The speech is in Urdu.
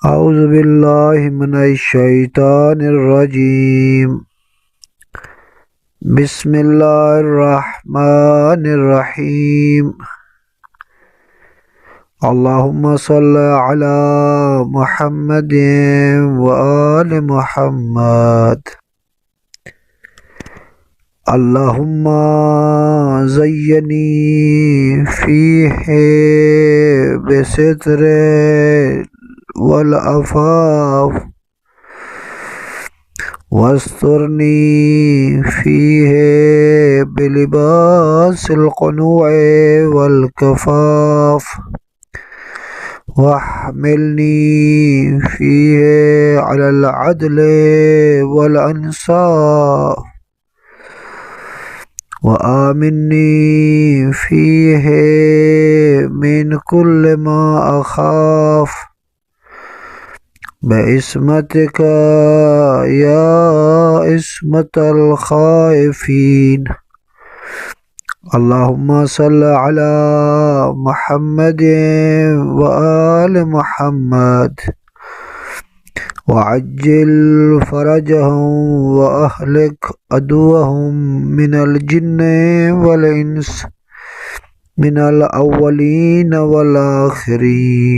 أعوذ بالله من الشيطان الرجيم بسم الله الرحمن الرحيم اللهم صل على محمد وآل محمد اللهم زيني فيه بستر والعفاف واسترني فيه بلباس القنوع والكفاف واحملني فيه على العدل والإنصاف وآمني فيه من كل ما أخاف باسمتك يا اسمة الخائفين اللهم صل على محمد وآل محمد وعجل فرجهم وأهلك عدوهم من الجن والإنس من الأولين والآخرين.